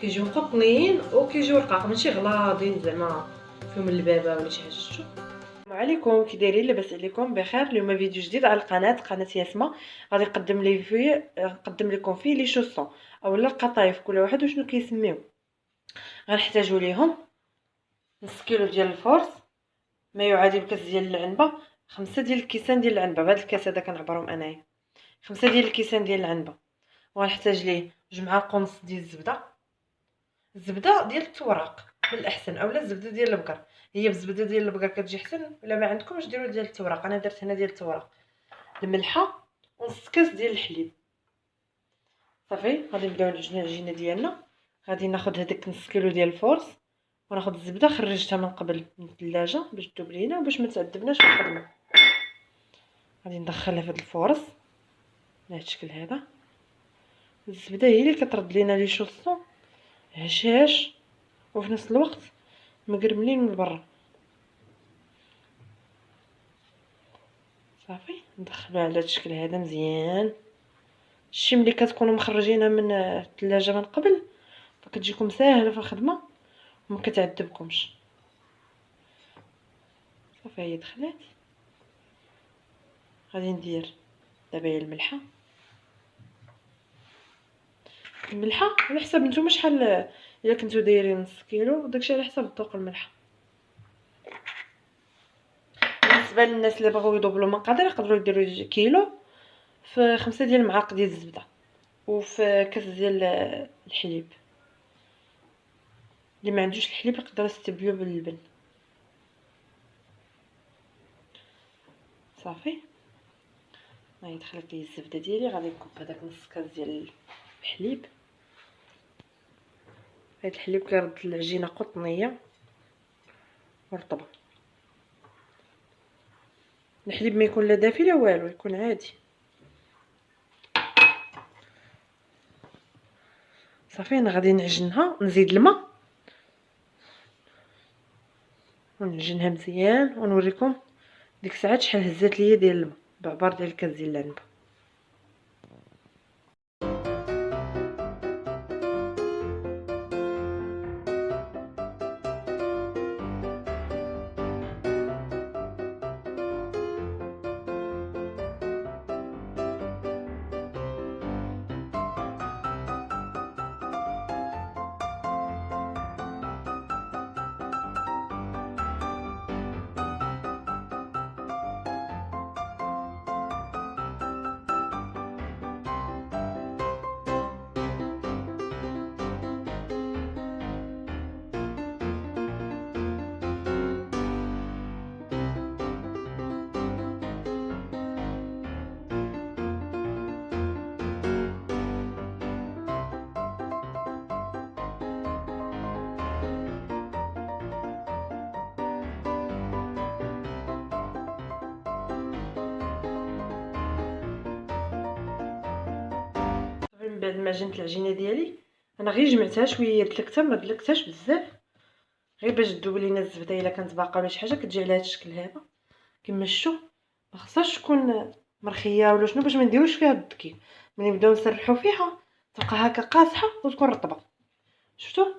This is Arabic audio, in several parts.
كيجيو قطنيين وكيجيو رقاق ماشي غلاضين زعما فيهم اللبابه ولا شي حاجه. شفتوا؟ السلام عليكم، كي دايرين؟ لاباس عليكم بخير؟ اليوم فيديو جديد على قناه ياسمه. غادي نقدم لكم فيه لي شوسون اولا القطايف، كل واحد وشنو كيسميو. غنحتاجوا ليهم نص كيلو ديال الفورص، ما يعادل كاس ديال العنبه، 5 ديال الكيسان ديال العنبه. بهذا الكاس هذا كنعبرهم انايا 5 ديال الكيسان ديال العنبه. وغنحتاج ليه 2 معالق ونص ديال الزبده ديال التوراق بالاحسن، اولا الزبده ديال البقر. هي بالزبده ديال البقر كتجي حسن، ولا ما عندكمش ديروا ديال التوراق. انا درت هنا ديال التوراق. الملحه ونص كاس ديال الحليب. صافي غادي نبداو نعجنوا العجينه ديالنا. غادي ناخذ هذاك نص كيلو ديال الفورص، وناخذ الزبده خرجتها من قبل من الثلاجه باش تذوب لينا وباش ما تعذبناش في الخدمه. غادي ندخلها في هذا الفورص بهذا الشكل هذا. الزبده هي اللي كترد لينا لي شوسون هشاش وفي نفس الوقت مقرملين من برا. صافي ندخلوها على هذا الشكل هذا مزيان. الشي ملي كتكونوا مخرجينها من الثلاجه من قبل فكتجيكم ساهله في الخدمه وما كتعذبكمش. صافي هي دخلت. غادي ندير دابا هي الملحه على حسب نتوما شحال. الا كنتو دايرين نص كيلو داكشي على حسب الذوق الملحه. بالنسبه للناس اللي بغاو يضبلوا مقادير يقدروا يديروا كيلو في 5 ديال المعالق ديال الزبده وفي كاس ديال الحليب. اللي ما عندوش الحليب يقدر يستبدلو باللبن. صافي هاي دخلت لي الزبده ديالي. غادي نكب هذاك نص كاس ديال الحليب. هاد الحليب كيرد العجينه قطنيه ورطبه. الحليب ما يكون لا دافي لا والو، يكون عادي. صافي انا غادي نعجنها، نزيد الماء ونعجنها مزيان ونوريكم ديك الساعات شحال هزات ليا ديال الماء بعبار ديال الكاس ديال العنبه. من بعد ما عجنت العجينه ديالي انا غير جمعتها شويه، دلكتها ما دلكتهاش بزاف غير باش تذوب لينا الزبده. الا كانت باقا ولا شي حاجه كتجي على هذا الشكل هذا كما شفتوا. ما خصهاش تكون مرخيه ولا شنو باش ما نديروش فيها الدكي. ملي نبداو نسرحوا فيها تبقى هكا قاصحه وتكون رطبه. شفتوا؟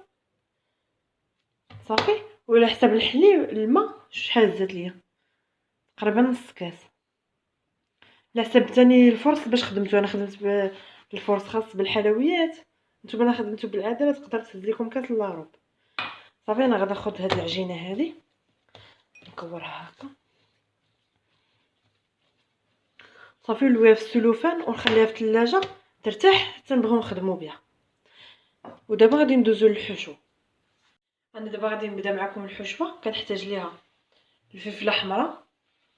صافي. وعلى حسب الحليب الماء شحال زاد ليا، تقريبا نص كاس. على حسب ثاني الفرص باش خدمتو. انا خدمت بالفرص خاص بالحلويات، نتوما الا خدمتو بالعادله تقدر تهز لكم كاس لاروب. صافي انا غادي ناخذ هاد العجينه هذه نكورها هكا. صافي نلويها في السلوفان ونخليها في الثلاجه ترتاح حتى نبغيو نخدموا بها. ودابا غادي ندوزو للحشو. انا دابا غادي نبدا معكم الحشوه. كنحتاج ليها الفلفله حمراء،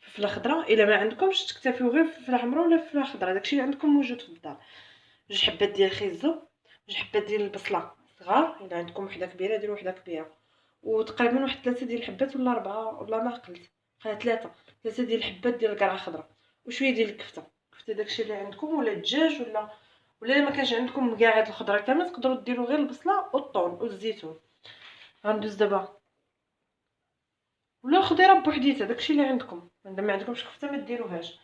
فلفله خضراء. الا ما عندكمش تكتفيو غير فلفله حمراء ولا فلفله خضراء، داكشي اللي عندكم موجود في الدار. 2 حبات ديال الخيزو، 2 حبات ديال البصله صغار. الا عندكم وحده كبيره ديروا وحده كبيره. وتقريبا واحد 3 ديال الحبات ولا 4 ولا ما قلت، 3 ديال الحبات ديال القرعه خضراء. وشويه ديال الكفته داكشي اللي عندكم، ولا الدجاج ولا ما كانش عندكم كاع هاد الخضره كامله تقدروا ديروا غير البصله والثوم والزيتون. غندوز دابا ولا الخضيره بوحديتها داكشي اللي عندكم. ما عندكمش كفته ما ديروهاش.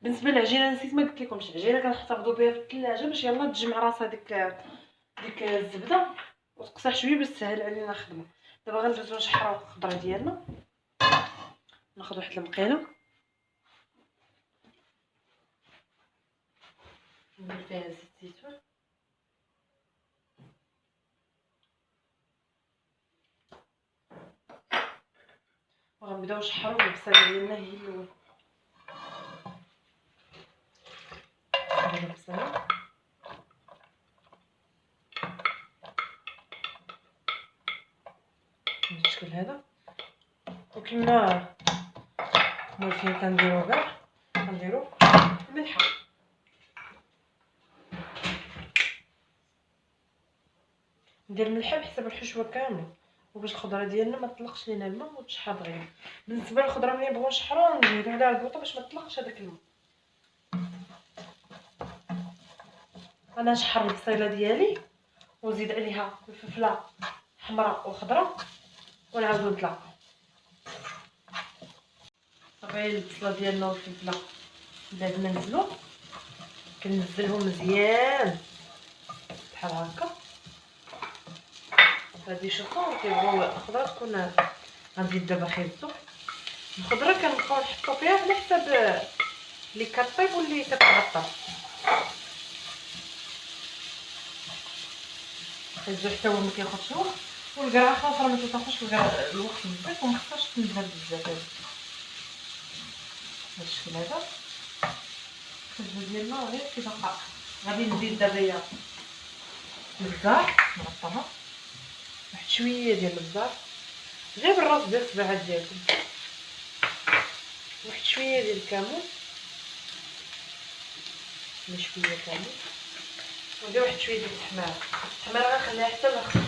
بالنسبه للعجينه نسيت ما قلت لكمش، العجينه كنحتفظوا بها في الثلاجه باش يلا تجمع راسها ديك الزبده وتقطع شويه باش تسهل علينا الخدمه. دابا غنبداو نشحروا الخضره ديالنا. ناخذ واحد المقيله ندير فيها زيت الزيتون، وغنبداو نشحروا البصله ديالنا هي الاول. هذا البصله بالشكل هذا. وكما فين كنديرو كاع كنديرو الملحه. ندير الملحه بحسب الحشوه كامله، وباش الخضره ديالنا ما تطلقش لينا الماء وتشحر دغيا. بالنسبه للخضره ملي نبغيو نشحروها نزيدو عليها البوطه باش ما تطلقش هذاك الماء. انا نشحر البصيله ديالي ونزيد عليها الفلفله حمراء وخضراء ونعاودو نطلقو. صافي البصله ديالنا والفلفله بعد ما نزلو كنزلهم مزيان بحال هكا. هادي شوفوا كيبغيو الخضره تكون غنزيد دابا خيزو. الخضره كنبقاو نحطو فيها على حساب اللي كطيب واللي كتعطر. خيزو حتى هو ما كياخذش وقت، والقرعه خاصه ما تاخذش الوقت بزاف وما خصهاش تنزل بزاف. هذا الشكل هذا الخبز ديالنا غير كيبقى. غادي نزيد دابا البزار نغطاها واحد شويه ديال البزار غير بالراس ديال الصباعات ديالكم، واحد شويه ديال الكمون شويه كامل، وندير واحد شويه ديال التحميره. التحميره غنخليها حتى الاخر،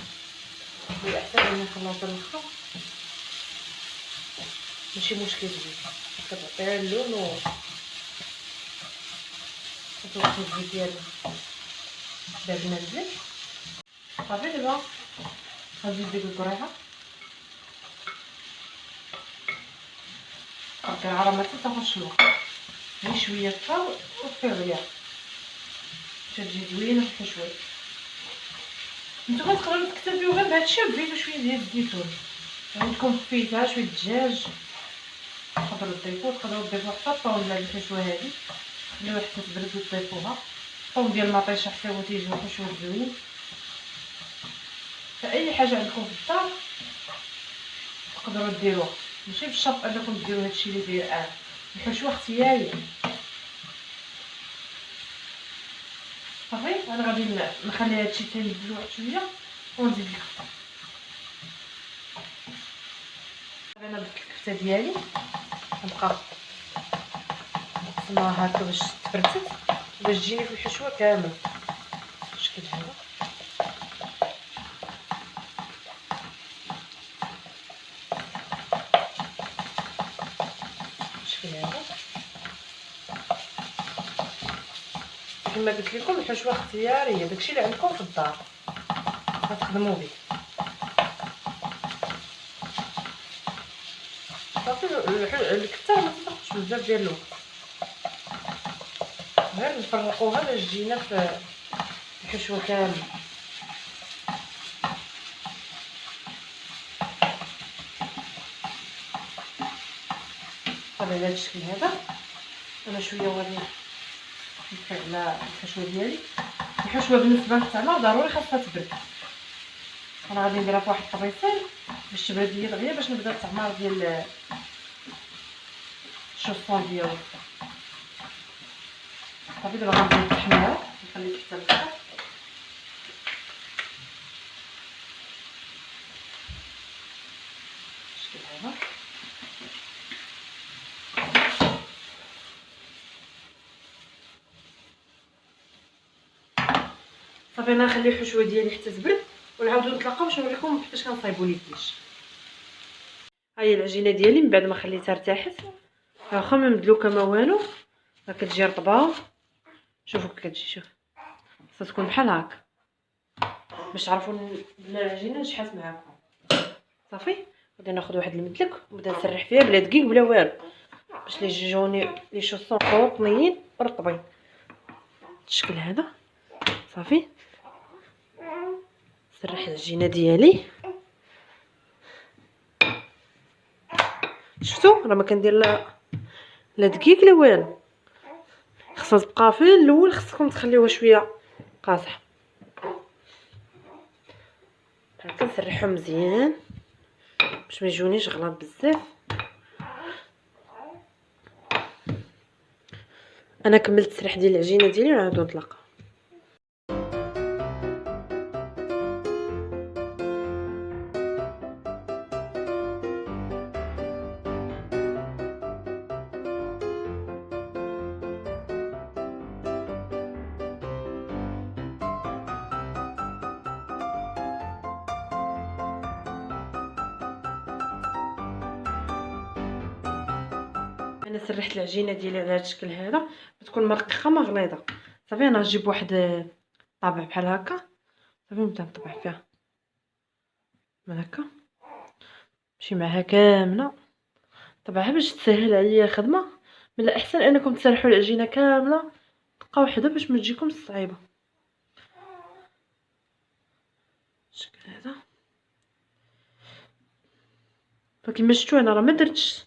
هي احسن من نخلطها الاخر ماشي مشكل زيد كتعطيها اللون وتوقف الزيت ديالها بعد ما نزلت. صافي دابا غنزيد ديك القريحه. القرعه راه ما تاخذش الوقت، غير شويه طفاو وطفيو عليها باش تجي زوينه في الحشوه. نتوما تقدروا تكتفيو غير بهادشي وتزيدوا شويه ديال الزيتون. عندكم فيها شويه الدجاج تقدروا تضيفوه، تقدروا تضيفوا حتى الطون للحشوه هذه، خليوها حتى تبرد وتضيفوها. الطون ديال المطيشه حتى هو تيجي حشوه زوين. فاي حاجه عندكم في الدار تقدروا ديروها، ماشي بالشرط انكم ديروا هادشي اللي داير الحشوه اختياريه. صافي انا غادي نخلي هادشي تينزل واحد شويه ونزيد الكفته. انا درت الكفته ديالي نبقى نقسمها هكا باش تفرتت باش تجيني في الحشوه كامل بالشكل هذا. بالشكل هذا كما قلت لكم الحشوه اختياريه، داكشي اللي عندكم في الدار غتخدموا به. صافي الكفته ما تاخذش بزاف ديال الوقت، غير نفرقوها باش تجينا في الحشوه كامل. صافي على هذا الشكل هذا. انا شويه غادي نطفي على الحشوه ديالي. الحشوه بالنسبه لنا ضروري خاصها تبرد. انا غادي نديرها في واحد الطبيصيل باش تبرد ليا دغيا باش نبدا التعمار ديال الشوفون ديالو. صافي دابا غنزيد التحميره نخلي حتى الاخر. شكل هذا صافي انا نخلي الحشوه ديالي حتى تبرد ونعاودو نتلاقاو باش نوريكم كيفاش كنصايبوا لي الكيش. ها هي العجينه ديالي من بعد ما خليتها ارتاحت، واخا ما مدلوكه ما والو راه كتجي رطبه. شوفوا كتجي، شوف خاصها تكون بحال هكا باش تعرفوا بلا العجينه نشحات معاكم. صافي غادي ناخذ واحد المدلك ونبدا نسرح فيها بلا دقيق بلا والو باش لي يجوني لي شوصون قطنيين رطبين بالشكل هذا. صافي نسرح العجينه ديالي. شفتوا راه ما كندير لا دقيق لا والو، خصها تبقى في الاول، خصكم تخليوها شويه قاصحه هكا. نسرحهم مزيان باش ما يجونيش غلاط بزاف. انا كملت التسريح ديال العجينه ديالي ونعاودو نتلاقاو. انا سرحت العجينه ديالي على هذا الشكل هذا، تكون مرققه ما غليظه. صافي انا نجيب واحد طابع بحال هكا، صافي نبدا نطبع فيها من هكا، نمشي معها كامله طبعها باش تسهل عليا الخدمه. من الاحسن انكم تسرحوا العجينه كامله دقه واحده باش ما تجيكم صعيبه. الشكل هذا فكما شفتوا انا راه ما درتش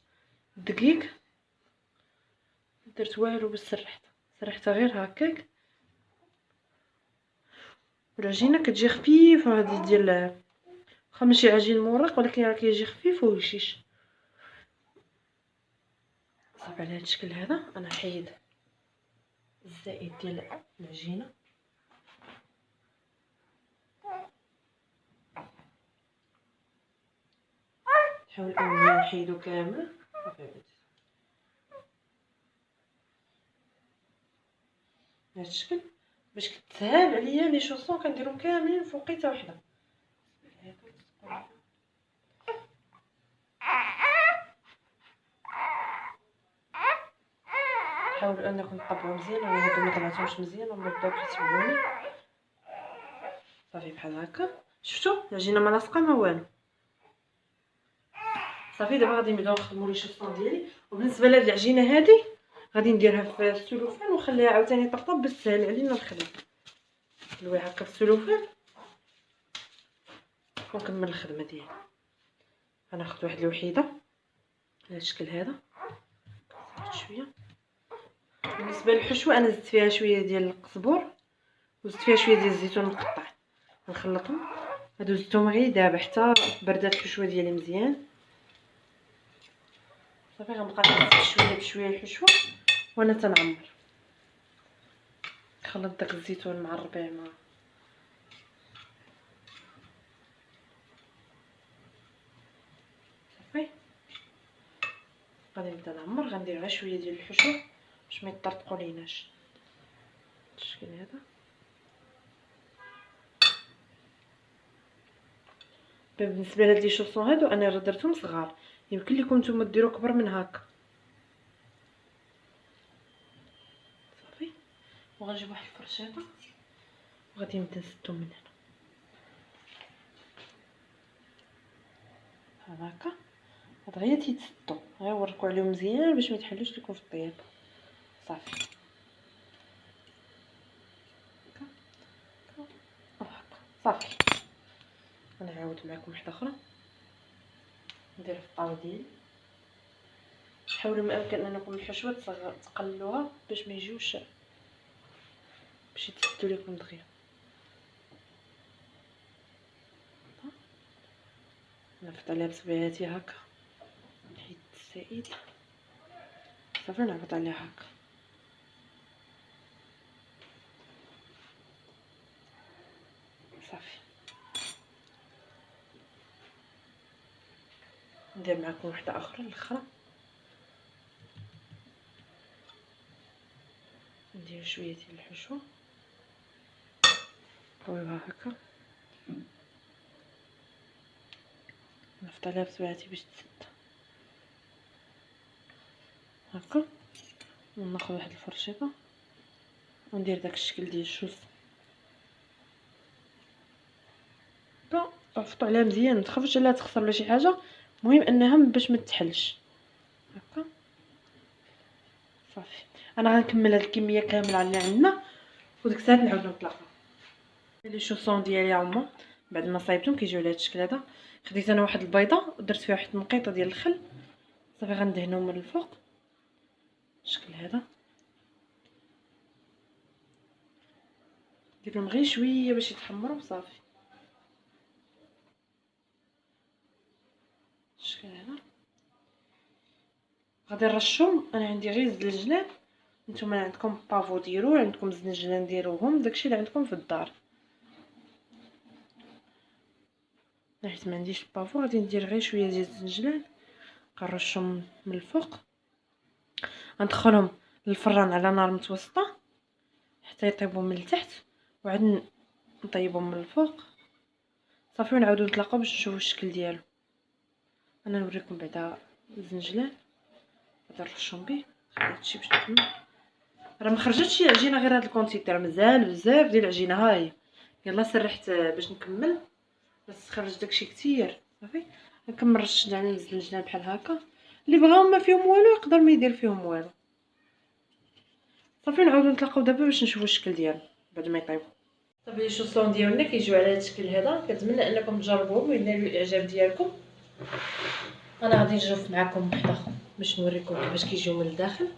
الدقيق، درت والو بس سرحتها غير هكاك. والعجينه كتجي خفيفه هذه ديال واخا ماشي عجين مرق ولكن راه كيجي خفيف وهشيش. صافي على هذا الشكل هذا انا نحيد الزائد ديال العجينه. نحاول انني نحيدو كامل صافي بهذا الشكل باش كتسهل عليا لي شوصون. كنديرهم كاملين فوقيته وحده. حاولوا انكم تطبعوا مزيان، انا هادو ما طبعتهمش مزيان وما بداو كيتبعوني. صافي بحال هكا شفتوا العجينه ما لاصقه ما والو. صافي دابا غادي نبداو نخدموا لي شوصون ديالي. وبالنسبه لهاد العجينه هادي غادي نديرها في السلوفان ونخليها عاوتاني طبطب باش تسهل علينا الخدمه. نلويها هكا في السلوفان ونكمل الخدمه ديالي. غناخذ واحد الوحيده على هذا الشكل هذا شويه. بالنسبه للحشوه انا زدت فيها شويه ديال القزبور وزدت فيها شويه ديال الزيتون مقطع، نخلطهم. هادو زدتهم غير دابا حتى بردات الحشوه ديالي مزيان. صافي غنبقى نزيد شويه بشويه الحشوه وانا تنعمر. نخلط داك الزيتون مع الربيع مع صافي. غادي نبدا نعمر. غندير غير شويه ديال الحشوه باش ما يطرطقوا ليناش بالشكل هذا. بالنسبه لهاد لي شوصون هادو انا راه درتهم صغار، يمكن لكم نتوما ديروا كبر من هكا. صافي وغنجيب واحد الفرشاطه وغادي نبدا نسدهم من هنا بحال هكا. هاد غير تيتسدوا، غير وركوا عليهم مزيان باش ما يتحلوش لكم في الطياب. صافي هكا صافي. غنعاود معكم وحده اخرى ندير في الطاو ديالي. حاولوا ما امكن انكم الحشوه تقللوها باش ما يجيوش باش يتسدوا لكم دغيا. نفط عليها بصبيعاتي هكا، نحيد السائد صافي نهبط عليها هكا. صافي ندير معكم وحده اخرى الاخرى. ندير شويه ديال الحشوه نطويوها هكا، نفط عليها بصبيعاتي باش تسد هكا. وناخذ واحد الفرشيطه وندير داك الشكل ديال الشوز هكا. رفطوا عليها مزيان، متخافوش عليها تخسر ولا شي حاجه، المهم انها باش ما تحلش هكا. صافي انا غنكمل هاد الكميه كامله اللي عندنا وديك الساعه نعاودو نطلقوا. لي شوصون ديالي هما بعد ما صايبتهم كيجيو على هذا الشكل هذا. خديت انا واحد البيضه ودرت فيها واحد المقيطه ديال الخل، صافي غندهنهم من الفوق بالشكل هذا. نديرهم غير شويه باش يتحمروا وصافي بالشكل هذا. غادي نرشهم. انا عندي غير الزنجلان، نتوما عندكم بافو ديروا، عندكم الزنجلان ديروهم، داكشي اللي عندكم في الدار. حيت ما عنديش البافو غادي ندير غير شويه ديال الزنجلان، كنرشهم من الفوق. غندخلهم للفران على نار متوسطه حتى يطيبوا من التحت، وعاد نطيبهم من الفوق صافي، ونعاودو نتلاقاو باش نشوفوا الشكل ديالو. انا نوريكم بعدا الزنجلان غادي نرشهم به. هادشي باش تفهموا راه ما خرجتش العجينه غير هاد الكونتيتير، مازال بزاف ديال العجينه. ها هي يلا سرحت باش نكمل، بس خرج داكشي كتير. صافي نكمل رش على الزنجلان بحال هكا. اللي بغاو ما فيهم والو يقدر ما يدير فيهم والو. صافي نعاودو نتلاقاو دابا باش نشوفوا الشكل ديالو بعد ما يطيبوا. صافي لي شوصون ديالنا كيجيو على هذا الشكل هذا. كنتمنى انكم تجربوهم وينالوا الاعجاب ديالكم. انا غادي نجرب معكم وحده باش نوريكم كيفاش كيجيو من الداخل.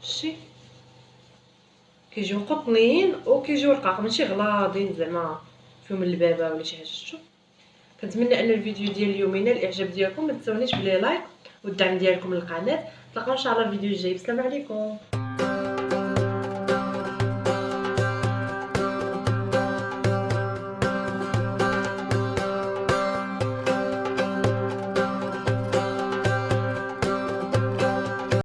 شتي كيجيو قطنيين وكيجيو رقاق، ماشي غلاضين زعما فيهم اللبابه ولا شي حاجه. شفتوا؟ كنتمنى ان الفيديو ديال اليوم ينال الاعجاب ديالكم. ما تنساونيش بلي لايك والدعم ديالكم للقناه. نتلاقاو ان شاء الله الفيديو الجاي. السلام عليكم.